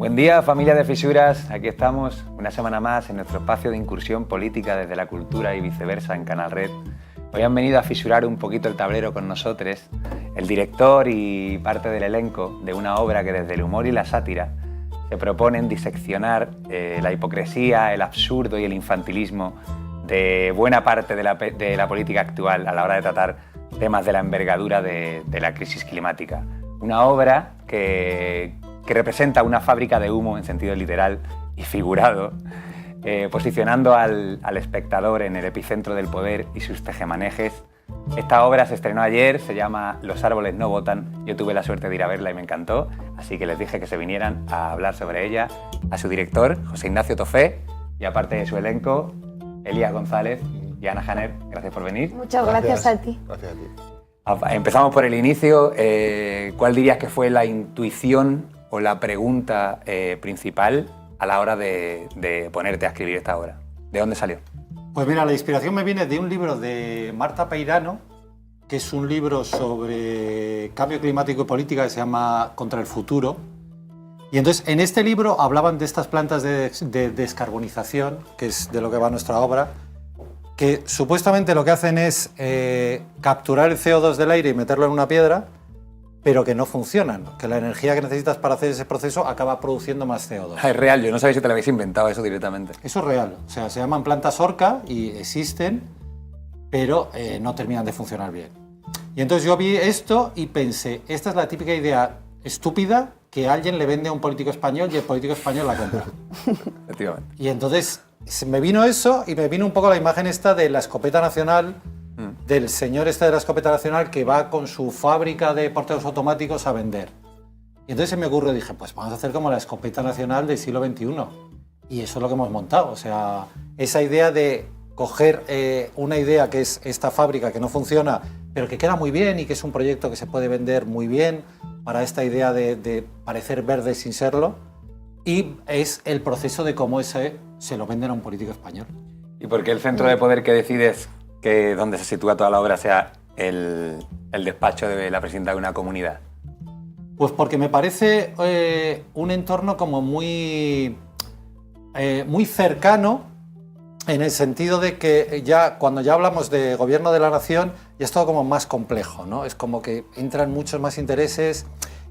Buen día, familia de Fisuras. Aquí estamos una semana más en nuestro espacio de incursión política desde la cultura y viceversa en Canal Red. Hoy han venido a fisurar un poquito el tablero con nosotros el director y parte del elenco de una obra que desde el humor y la sátira se proponen diseccionar la hipocresía, el absurdo y el infantilismo de buena parte de la política actual a la hora de tratar temas de la envergadura de la crisis climática. Una obra que representa una fábrica de humo en sentido literal y figurado, posicionando al espectador en el epicentro del poder y sus tejemanejes. Esta obra se estrenó ayer, se llama Los árboles no votan. Yo tuve la suerte de ir a verla y me encantó, así que les dije que se vinieran a hablar sobre ella a su director, José Ignacio Tofé, y aparte de su elenco, Elías González y Ana Janer. Gracias por venir. Muchas gracias a ti. Gracias a ti. Empezamos por el inicio. ¿Cuál dirías que fue la intuición o la pregunta principal a la hora de ponerte a escribir esta obra? ¿De dónde salió? Pues mira, la inspiración me viene de un libro de Marta Peirano, que es un libro sobre cambio climático y política que se llama Contra el futuro. Y entonces en este libro hablaban de estas plantas de descarbonización, que es de lo que va nuestra obra, que supuestamente lo que hacen es capturar el CO2 del aire y meterlo en una piedra, pero que no funcionan, que la energía que necesitas para hacer ese proceso acaba produciendo más CO2. Es real, yo no sabía si te lo habéis inventado eso directamente. Eso es real, o sea, se llaman plantas orca y existen, pero no terminan de funcionar bien. Y entonces yo vi esto y pensé, esta es la típica idea estúpida que alguien le vende a un político español y el político español la compra. Efectivamente. Y entonces me vino eso y me vino un poco la imagen esta de la escopeta nacional, del señor este de la escopeta nacional que va con su fábrica de porteros automáticos a vender. Y entonces se me ocurrió, dije, pues vamos a hacer como la escopeta nacional del siglo XXI. Y eso es lo que hemos montado. O sea, esa idea de coger una idea que es esta fábrica que no funciona, pero que queda muy bien y que es un proyecto que se puede vender muy bien para esta idea de parecer verde sin serlo, y es el proceso de cómo ese se lo venden a un político español. ¿Y por qué el centro de poder que decides que donde se sitúa toda la obra sea el despacho de la presidenta de una comunidad? Pues porque me parece un entorno como muy cercano, en el sentido de que cuando ya hablamos de gobierno de la nación ya es todo como más complejo, ¿no? Es como que entran muchos más intereses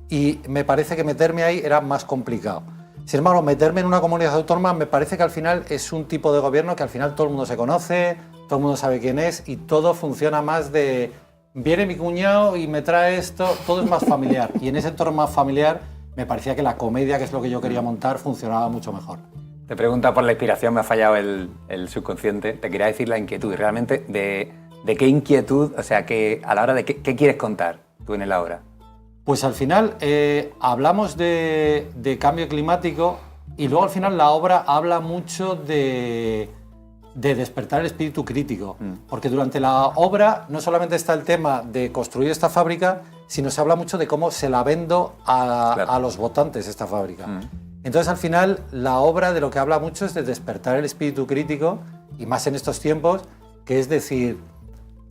y me parece que meterme ahí era más complicado. Sin embargo, meterme en una comunidad autónoma me parece que al final es un tipo de gobierno que al final todo el mundo se conoce, todo el mundo sabe quién es y todo funciona más de viene mi cuñado y me trae esto, todo es más familiar. Y en ese entorno más familiar me parecía que la comedia, que es lo que yo quería montar, funcionaba mucho mejor. Te pregunta por la inspiración, me ha fallado el subconsciente. Te quería decir la inquietud, realmente, de qué inquietud, o sea, que a la hora de qué quieres contar tú en la obra. Pues al final hablamos de cambio climático y luego al final la obra habla mucho de despertar el espíritu crítico, porque durante la obra no solamente está el tema de construir esta fábrica, sino se habla mucho de cómo se la vendo a los votantes esta fábrica. Entonces al final la obra de lo que habla mucho es de despertar el espíritu crítico, y más en estos tiempos, que es decir,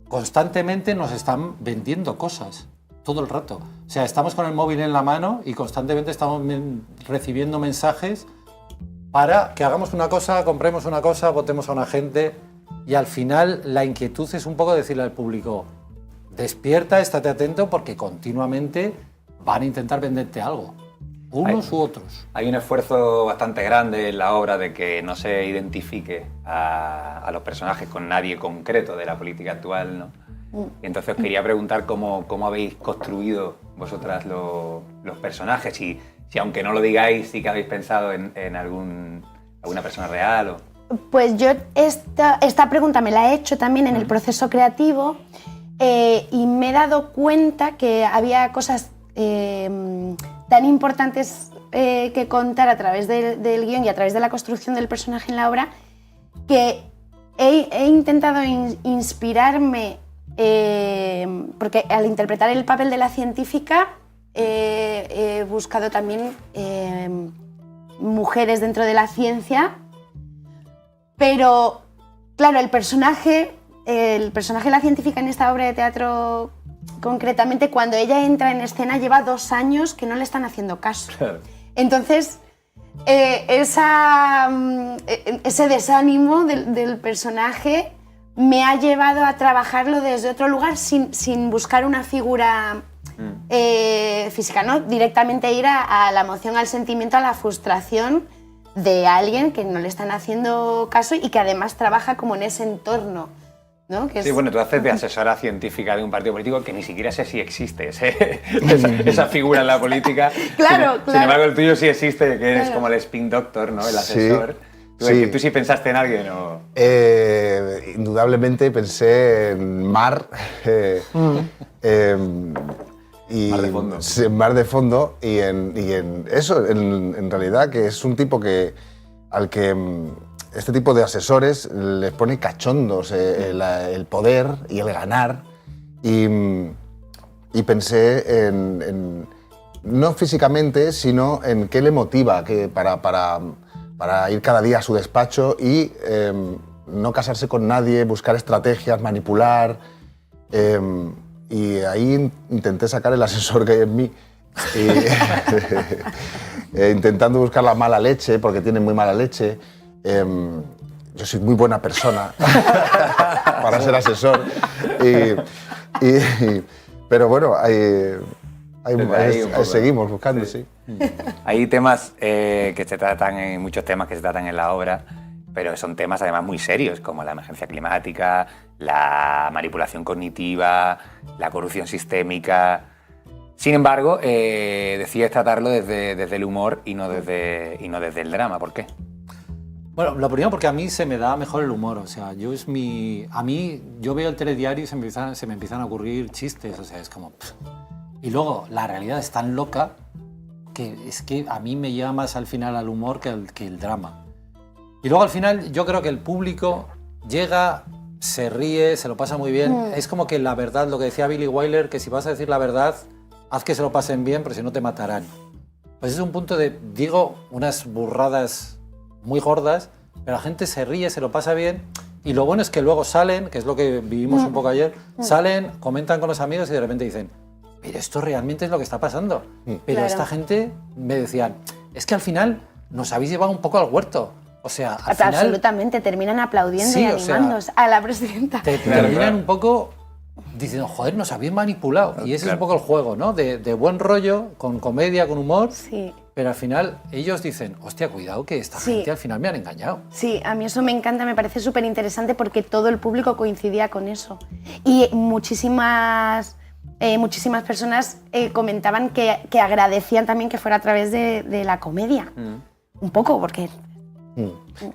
constantemente nos están vendiendo cosas, todo el rato. O sea, estamos con el móvil en la mano y constantemente estamos recibiendo mensajes para que hagamos una cosa, compremos una cosa, votemos a una gente, y al final la inquietud es un poco decirle al público, despierta, estate atento, porque continuamente van a intentar venderte algo, unos u otros. Hay un esfuerzo bastante grande en la obra de que no se identifique a los personajes con nadie concreto de la política actual, ¿no? Y entonces os quería preguntar cómo habéis construido vosotras los personajes, y si aunque no lo digáis, sí que habéis pensado en alguna persona real. Pues yo esta pregunta me la he hecho también en el proceso creativo, y me he dado cuenta que había cosas tan importantes que contar a través del guión y a través de la construcción del personaje en la obra, que he intentado inspirarme, porque al interpretar el papel de la científica he buscado también mujeres dentro de la ciencia, pero claro, el personaje de la científica en esta obra de teatro concretamente, cuando ella entra en escena lleva 2 años que no le están haciendo caso. Claro. Entonces ese desánimo del personaje me ha llevado a trabajarlo desde otro lugar sin buscar una figura física, ¿no? Directamente ir a la emoción, al sentimiento, a la frustración de alguien que no le están haciendo caso y que además trabaja como en ese entorno, ¿no? Que sí, bueno, tú haces de asesora científica de un partido político que ni siquiera sé si existe esa figura en la política. Claro. Sin embargo, el tuyo sí existe, que eres como el spin doctor, ¿no? El asesor. Sí. ¿Tú sí pensaste en alguien o...? Indudablemente pensé en Mar. Mar de Fondo. Sí, Mar de Fondo y en eso, en realidad, que es un tipo al que este tipo de asesores les pone cachondos el poder y el ganar. Y pensé no físicamente, sino en qué le motiva para ir cada día a su despacho y no casarse con nadie, buscar estrategias, manipular. Y ahí intenté sacar el asesor que hay en mí, intentando buscar la mala leche, porque tiene muy mala leche. Yo soy muy buena persona para ser asesor. Pero bueno, seguimos buscando, sí. Hay temas que se tratan, muchos temas que se tratan en la obra, pero son temas además muy serios, como la emergencia climática, la manipulación cognitiva, la corrupción sistémica. Sin embargo, decides tratarlo desde el humor y no desde el drama. ¿Por qué? Bueno, lo primero porque a mí se me da mejor el humor. O sea, yo veo el telediario y se me empiezan a ocurrir chistes. O sea, es como... Pff. Y luego, la realidad es tan loca que es que a mí me lleva más al final al humor que el drama. Y luego al final yo creo que el público llega, se ríe, se lo pasa muy bien. Es como que la verdad, lo que decía Billy Wilder, que si vas a decir la verdad, haz que se lo pasen bien, pero si no te matarán. Pues es un punto digo unas burradas muy gordas, pero la gente se ríe, se lo pasa bien. Y lo bueno es que luego salen, que es lo que vivimos un poco ayer, salen, comentan con los amigos y de repente dicen, pero esto realmente es lo que está pasando. Pero claro. Esta gente me decían, es que al final nos habéis llevado un poco al huerto. O sea, al final... Absolutamente, terminan aplaudiendo Sí, y animándose a la presidenta. Terminan un poco diciendo, joder, nos habéis manipulado. Y ese es un poco el juego, ¿no? De buen rollo, con comedia, con humor. Sí. Pero al final ellos dicen, hostia, cuidado que esta gente al final me han engañado. Sí, a mí eso me encanta, me parece súper interesante porque todo el público coincidía con eso. Y muchísimas personas comentaban que agradecían también que fuera a través de la comedia. Un poco, porque...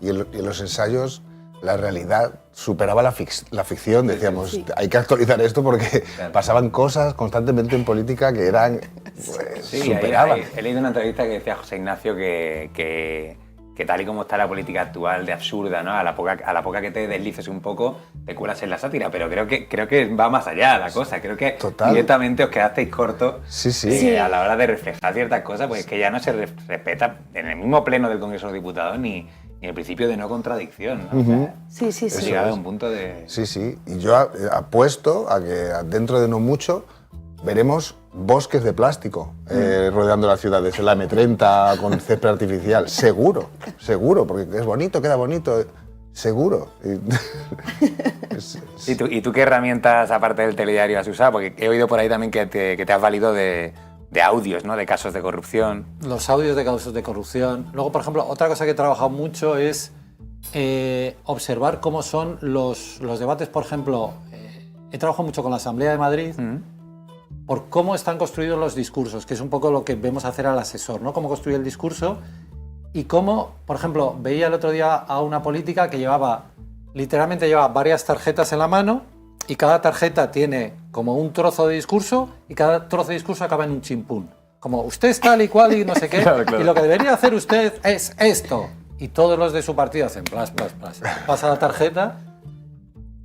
Y en los ensayos la realidad superaba la ficción. Decíamos, sí. Hay que actualizar esto porque pasaban cosas constantemente en política que eran... Pues, superaban. He leído una entrevista que decía José Ignacio que tal y como está la política actual de absurda, ¿no? A la poca que te deslices un poco, te cuelas en la sátira, pero creo que va más allá la cosa. Creo que directamente os quedasteis cortos a la hora de reflejar ciertas cosas, pues que ya no se respeta en el mismo pleno del Congreso de los Diputados ni el principio de no contradicción, ¿no? O sea, sí. Llegado a un punto de... Sí. Y yo apuesto a que dentro de no mucho veremos bosques de plástico rodeando las ciudades, en la M30 con césped artificial. Seguro, porque es bonito, queda bonito, seguro. ¿Y tú qué herramientas, aparte del telediario, has usado? Porque he oído por ahí también que te has valido de audios, ¿no? De casos de corrupción. Los audios de casos de corrupción. Luego, por ejemplo, otra cosa que he trabajado mucho es observar cómo son los debates. Por ejemplo, he trabajado mucho con la Asamblea de Madrid por cómo están construidos los discursos, que es un poco lo que vemos hacer al asesor, ¿no? Cómo construir el discurso y cómo, por ejemplo, veía el otro día a una política que literalmente llevaba varias tarjetas en la mano y cada tarjeta tiene como un trozo de discurso y cada trozo de discurso acaba en un chimpún. Como usted es tal y cual y no sé qué, claro. Y lo que debería hacer usted es esto. Y todos los de su partido hacen plas. Pasa la tarjeta.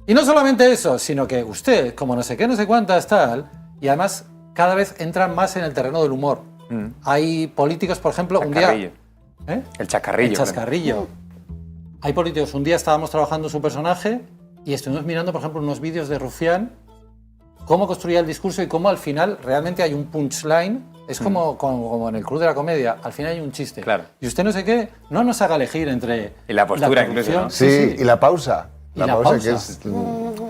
Y no solamente eso, sino que usted, como no sé qué, no sé cuántas, tal... Y además, cada vez entran más en el terreno del humor. Hay políticos, por ejemplo, un día... El chascarrillo. El chascarrillo. Hay políticos, un día estábamos trabajando su personaje y estuvimos mirando, por ejemplo, unos vídeos de Rufián, cómo construía el discurso y cómo al final realmente hay un punchline. Es como en el Club de la Comedia, al final hay un chiste. Claro. Y usted no sé qué, no nos haga elegir entre... Y la postura incluso, producción. ¿no? Sí, y la pausa. Y la pausa. Que es...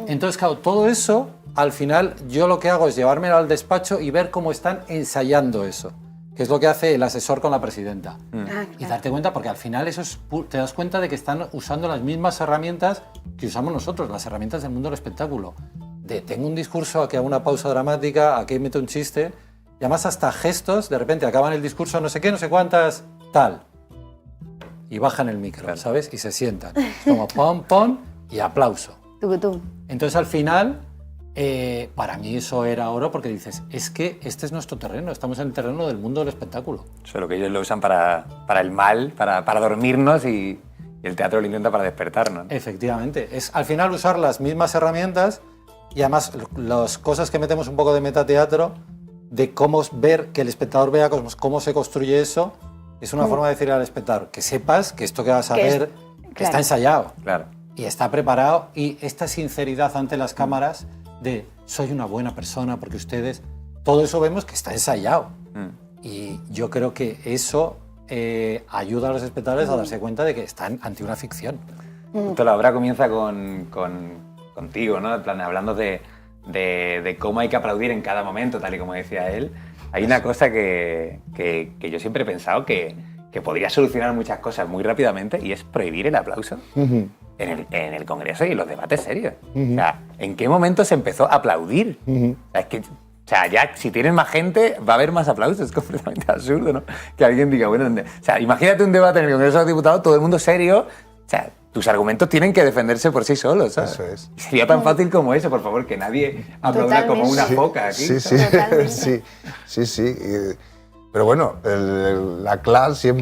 Entonces, claro, todo eso, al final, yo lo que hago es llevármelo al despacho y ver cómo están ensayando eso, que es lo que hace el asesor con la presidenta. Y darte cuenta, porque al final eso es, te das cuenta de que están usando las mismas herramientas que usamos nosotros, las herramientas del mundo del espectáculo. Tengo un discurso, aquí hago una pausa dramática, aquí meto un chiste, y además hasta gestos, de repente acaban el discurso, no sé qué, no sé cuántas, tal. Y bajan el micro, ¿sabes? Y se sientan. Es como pom, pom y aplauso. Tucutum. Entonces al final, para mí eso era oro porque dices, es que este es nuestro terreno, estamos en el terreno del mundo del espectáculo. Solo que ellos lo usan para el mal, para dormirnos y el teatro lo intenta para despertarnos. Efectivamente, es al final usar las mismas herramientas y además las cosas que metemos un poco de metateatro, de cómo ver, que el espectador vea cómo se construye eso, es una forma de decirle al espectador que sepas que esto que vas a ver está ensayado. Claro. Y está preparado, y esta sinceridad ante las cámaras de soy una buena persona porque ustedes, todo eso vemos que está ensayado. Y yo creo que eso ayuda a los espectadores a darse cuenta de que están ante una ficción. Justo la obra comienza contigo, ¿no? En plan, hablando de cómo hay que aplaudir en cada momento, tal y como decía él. Hay una cosa que yo siempre he pensado que podría solucionar muchas cosas muy rápidamente, y es prohibir el aplauso en el Congreso y en los debates serios. O sea, ¿en qué momento se empezó a aplaudir? O sea, es que, o sea, ya si tienes más gente va a haber más aplausos. Es completamente absurdo, ¿no? Que alguien diga, bueno, o sea, imagínate un debate en el Congreso de los Diputados, todo el mundo serio. O sea, tus argumentos tienen que defenderse por sí solos, ¿sabes? Eso es. Sería tan fácil como eso, por favor, que nadie aplauda como una foca aquí. Sí. Pero bueno, la clase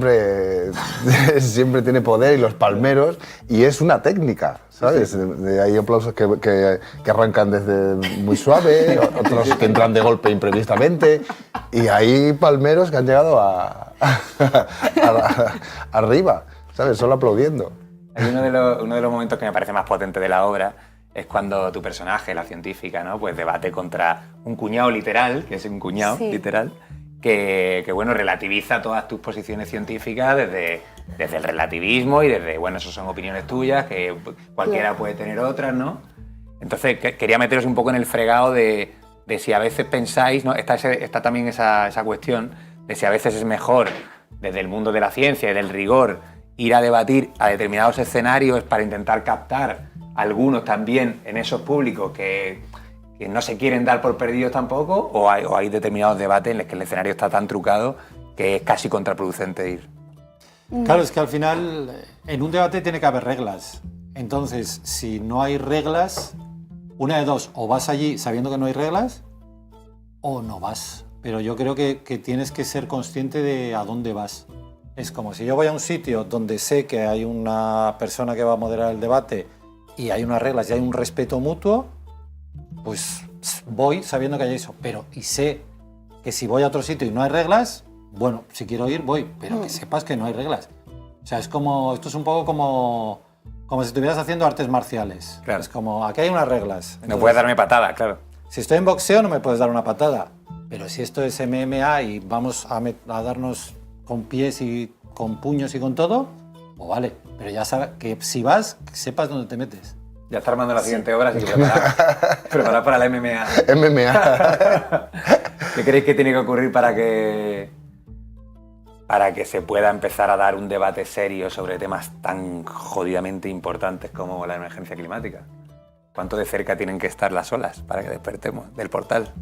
siempre tiene poder, y los palmeros, y es una técnica, ¿sabes? Hay aplausos que arrancan desde muy suave, otros que entran de golpe imprevistamente, y hay palmeros que han llegado arriba, ¿sabes? Solo aplaudiendo. Hay uno de los momentos que me parece más potente de la obra es cuando tu personaje, la científica, ¿no? Pues debate contra un cuñado literal, que es un cuñado literal, que bueno, relativiza todas tus posiciones científicas desde el relativismo y desde, bueno, eso son opiniones tuyas, que cualquiera puede tener otras, ¿no? Entonces quería meteros un poco en el fregado de si a veces pensáis, ¿no? Está también esa cuestión de si a veces es mejor, desde el mundo de la ciencia y del rigor, ir a debatir a determinados escenarios para intentar captar algunos también en esos públicos que no se quieren dar por perdidos tampoco, o hay determinados debates en los que el escenario está tan trucado que es casi contraproducente ir. Claro, es que al final en un debate tiene que haber reglas. Entonces, si no hay reglas, una de dos, o vas allí sabiendo que no hay reglas, o no vas. Pero yo creo que tienes que ser consciente de a dónde vas. Es como si yo voy a un sitio donde sé que hay una persona que va a moderar el debate y hay unas reglas y hay un respeto mutuo, pues voy sabiendo que hay eso. Pero y sé que si voy a otro sitio y no hay reglas, bueno, si quiero ir, voy, pero que sepas que no hay reglas. O sea, esto es un poco como si estuvieras haciendo artes marciales. Claro. Es como, aquí hay unas reglas. Entonces, No puedes darme patada, claro. si estoy en boxeo no me puedes dar una patada, pero si esto es MMA y vamos a darnos con pies y con puños y con todo, pues vale, pero ya sabes que si vas, que sepas dónde te metes. Ya está armando la siguiente obra, así que preparad para la MMA. ¿Qué creéis que tiene que ocurrir para que se pueda empezar a dar un debate serio sobre temas tan jodidamente importantes como la emergencia climática? ¿Cuánto de cerca tienen que estar las olas para que despertemos del portal?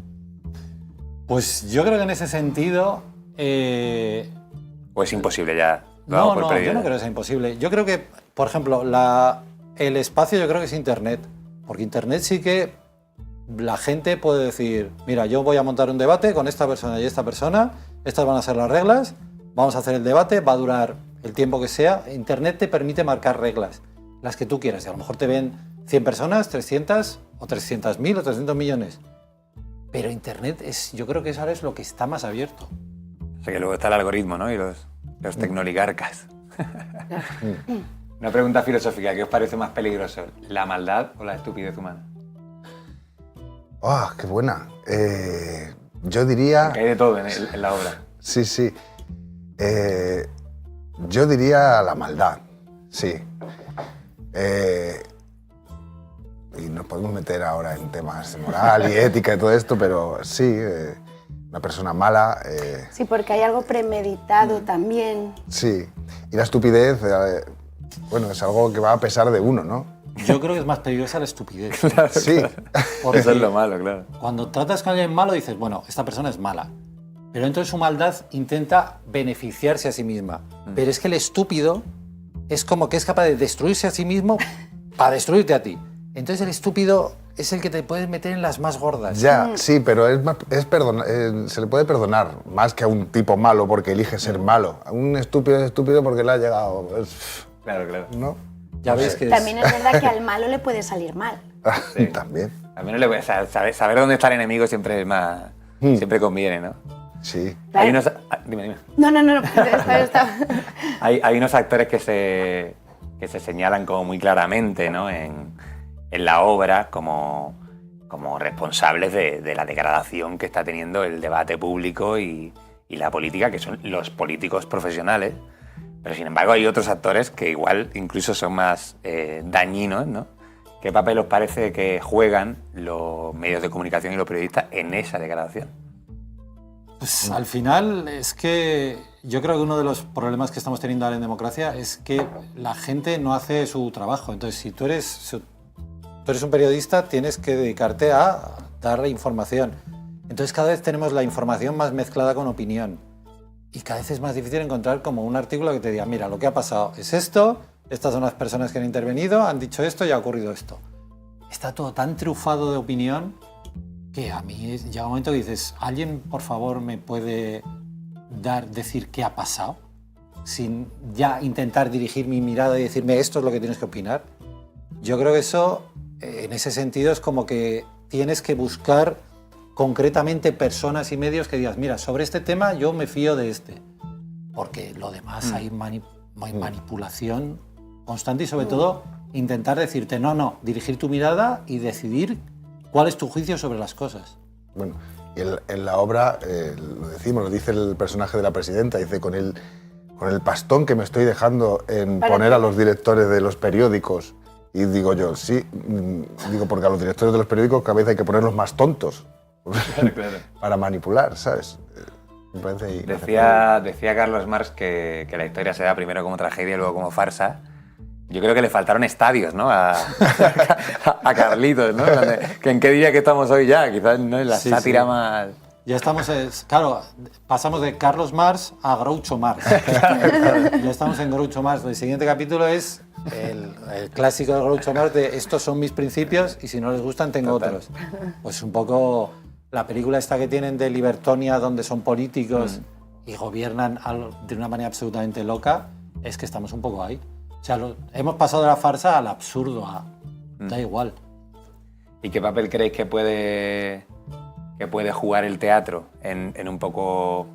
Pues yo creo que en ese sentido... ¿O es imposible ya? No, yo no creo que sea imposible. Yo creo que, por ejemplo, el espacio yo creo que es Internet. Porque Internet sí que la gente puede decir, mira, yo voy a montar un debate con esta persona y esta persona, estas van a ser las reglas, vamos a hacer el debate, va a durar el tiempo que sea. Internet te permite marcar reglas, las que tú quieras. Y a lo mejor te ven 100 personas, 300 o 300.000 o 300 millones. Pero Internet yo creo que ahora es lo que está más abierto. O sea que luego está el algoritmo, ¿no? Y los tecnoligarcas. Una pregunta filosófica, ¿qué os parece más peligroso? ¿La maldad o la estupidez humana? ¡Ah, qué buena! Yo diría... Que hay de todo en la obra. Sí, sí. Yo diría la maldad, sí. Y nos podemos meter ahora en temas de moral y ética y todo esto, pero sí, una persona mala... Sí, porque hay algo premeditado también. Sí, y la estupidez, bueno, es algo que va a pesar de uno, ¿no? Yo creo que es más peligrosa la estupidez. Sí. Porque Eso es lo malo, claro. cuando tratas con alguien malo dices, bueno, esta persona es mala. Pero dentro de su maldad intenta beneficiarse a sí misma. Pero es que el estúpido es como que es capaz de destruirse a sí mismo para destruirte a ti. Entonces el estúpido es el que te puedes meter en las más gordas. Ya, sí, pero se le puede perdonar más que a un tipo malo porque elige ser malo. A un estúpido es estúpido porque le ha llegado... Claro, claro. ¿No? Ya ves que También es verdad que al malo le puede salir mal. Sí. También. Al menos saber dónde está el enemigo siempre es más... Siempre conviene, ¿no? Sí. Claro. Hay unos... Dime. No. Está. Hay unos actores que se señalan como muy claramente, ¿no? en la obra como responsables de la degradación que está teniendo el debate público y la política, que son los políticos profesionales. Pero sin embargo hay otros actores que igual incluso son más dañinos, ¿no? ¿Qué papel os parece que juegan los medios de comunicación y los periodistas en esa degradación? Pues al final es que yo creo que uno de los problemas que estamos teniendo ahora en democracia es que la gente no hace su trabajo. Entonces, si tú eres un periodista, tienes que dedicarte a dar información. Entonces, cada vez tenemos la información más mezclada con opinión. Y cada vez es más difícil encontrar como un artículo que te diga, mira, lo que ha pasado es esto, estas son las personas que han intervenido, han dicho esto y ha ocurrido esto. Está todo tan trufado de opinión que a mí llega un momento que dices, ¿alguien por favor me puede decir qué ha pasado? Sin ya intentar dirigir mi mirada y decirme esto es lo que tienes que opinar. Yo creo que eso, en ese sentido, es como que tienes que buscar concretamente personas y medios que digas, mira, sobre este tema yo me fío de este. Porque lo demás hay manipulación constante y sobre todo intentar decirte, no, dirigir tu mirada y decidir cuál es tu juicio sobre las cosas. Bueno, y en la obra lo dice el personaje de la presidenta, dice con el pastón que me estoy dejando en poner a los directores de los periódicos. Y digo yo, sí, porque a los directores de los periódicos cada vez hay que ponerlos más tontos. Claro. Para manipular, ¿sabes? Me parece Decía Carlos Marx que la historia se da primero como tragedia y luego como farsa. Yo creo que le faltaron estadios, ¿no? A Carlitos, ¿no? Que ¿en qué día que estamos hoy ya? Quizás no es la sátira más... Ya estamos, claro, pasamos de Carlos Marx a Groucho Marx. Ya estamos en Groucho Marx. El siguiente capítulo es el clásico de Groucho Marx de estos son mis principios y si no les gustan tengo otros. Pues un poco la película esta que tienen de Libertonia donde son políticos y gobiernan de una manera absolutamente loca, es que estamos un poco ahí. O sea, hemos pasado de la farsa al absurdo, da igual. ¿Y qué papel creéis que puede jugar el teatro en un poco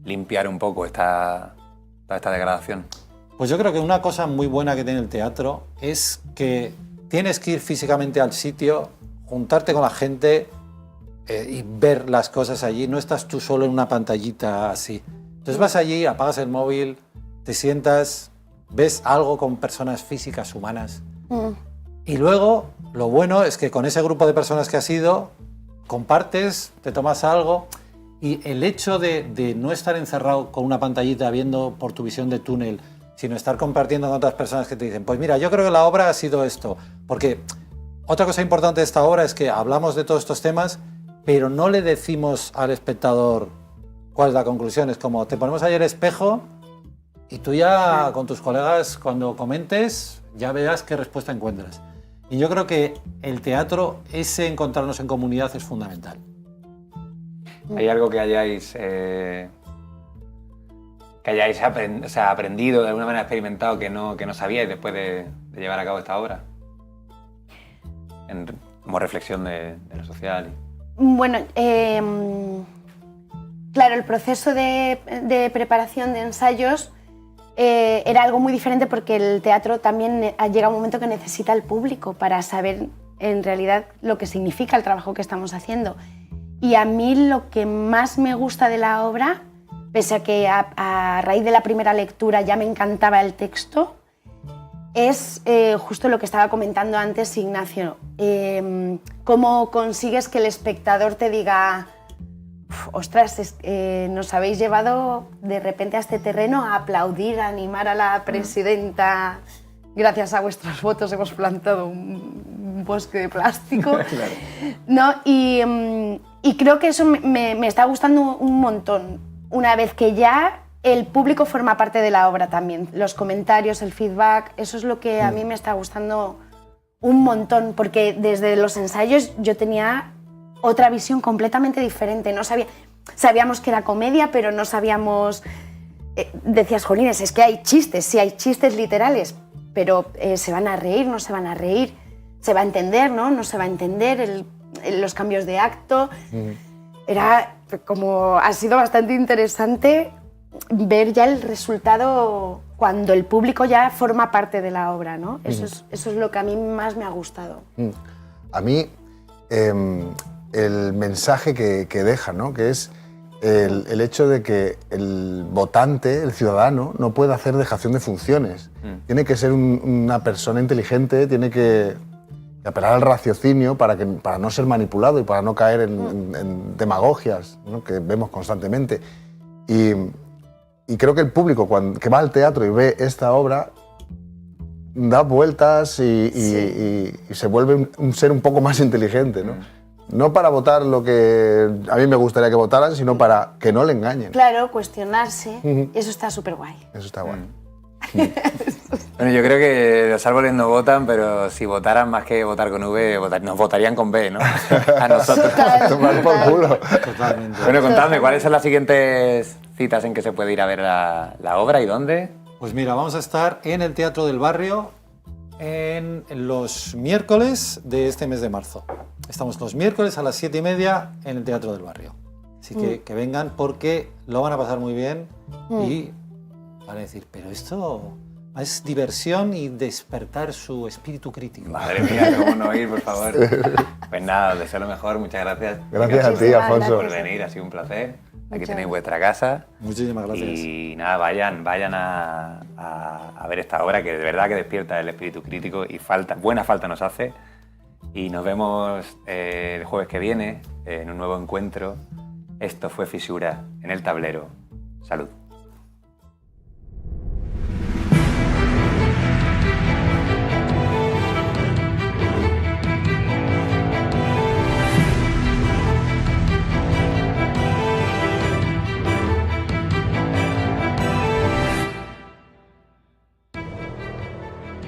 limpiar un poco toda esta degradación? Pues yo creo que una cosa muy buena que tiene el teatro es que tienes que ir físicamente al sitio, juntarte con la gente y ver las cosas allí. No estás tú solo en una pantallita así. Entonces vas allí, apagas el móvil, te sientas, ves algo con personas físicas, humanas. Y luego, lo bueno es que con ese grupo de personas que has ido, compartes, te tomas algo y el hecho de no estar encerrado con una pantallita viendo por tu visión de túnel, sino estar compartiendo con otras personas que te dicen, pues mira, yo creo que la obra ha sido esto. Porque otra cosa importante de esta obra es que hablamos de todos estos temas, pero no le decimos al espectador cuál es la conclusión. Es como, te ponemos ahí el espejo y tú ya con tus colegas, cuando comentes, ya verás qué respuesta encuentras. Y yo creo que el teatro, ese encontrarnos en comunidad es fundamental. ¿Hay algo que hayáis aprendido, de alguna manera experimentado que no sabíais después de llevar a cabo esta obra? Como reflexión de lo social. Bueno, claro, el proceso de preparación de ensayos era algo muy diferente porque el teatro también llega un momento que necesita el público para saber en realidad lo que significa el trabajo que estamos haciendo. Y a mí lo que más me gusta de la obra, pese a que a raíz de la primera lectura ya me encantaba el texto, es justo lo que estaba comentando antes Ignacio. Cómo consigues que el espectador te diga: ostras, nos habéis llevado de repente a este terreno a aplaudir, a animar a la presidenta. Gracias a vuestros votos hemos plantado un bosque de plástico. Claro. ¿No? Y creo que eso me está gustando un montón. Una vez que ya el público forma parte de la obra también. Los comentarios, el feedback, eso es lo que a mí me está gustando un montón. Porque desde los ensayos yo tenía otra visión completamente diferente. No sabíamos que era comedia, pero no sabíamos... decías, jolines, es que hay chistes, sí hay chistes literales, pero se van a reír, no se van a reír, se va a entender, no se va a entender, los cambios de acto. Era como... Ha sido bastante interesante ver ya el resultado cuando el público ya forma parte de la obra, ¿no? Eso es lo que a mí más me ha gustado. A mí... el mensaje que deja, ¿no? Que es el hecho de que el votante, el ciudadano, no puede hacer dejación de funciones. Tiene que ser una persona inteligente, tiene que apelar al raciocinio para no ser manipulado y para no caer en demagogias, ¿no? Que vemos constantemente. Y creo que el público que va al teatro y ve esta obra da vueltas y se vuelve un ser un poco más inteligente, ¿no? No para votar lo que a mí me gustaría que votaran, sino para que no le engañen. Claro, cuestionarse. Eso está súper guay. Eso está guay. Bueno, yo creo que los árboles no votan, pero si votaran más que votar con V, nos votarían con B, ¿no? A nosotros. Tomar por culo. Totalmente. Bueno, contadme, ¿cuáles son las siguientes citas en que se puede ir a ver la obra y dónde? Pues mira, vamos a estar en el Teatro del Barrio en los miércoles de este mes de marzo. Estamos los miércoles a las 7:30 en el Teatro del Barrio. Así que vengan porque lo van a pasar muy bien y van a decir, pero esto es diversión y despertar su espíritu crítico. Madre mía, cómo no ir, por favor. Pues nada, os deseo lo mejor, muchas gracias. Gracias a ti, Alfonso. Por venir, ha sido un placer. Aquí tenéis vuestra casa. Muchísimas gracias. Y nada, vayan a ver esta obra que de verdad que despierta el espíritu crítico y buena falta nos hace. Y nos vemos el jueves que viene en un nuevo encuentro. Esto fue Fisura en el Tablero. Salud.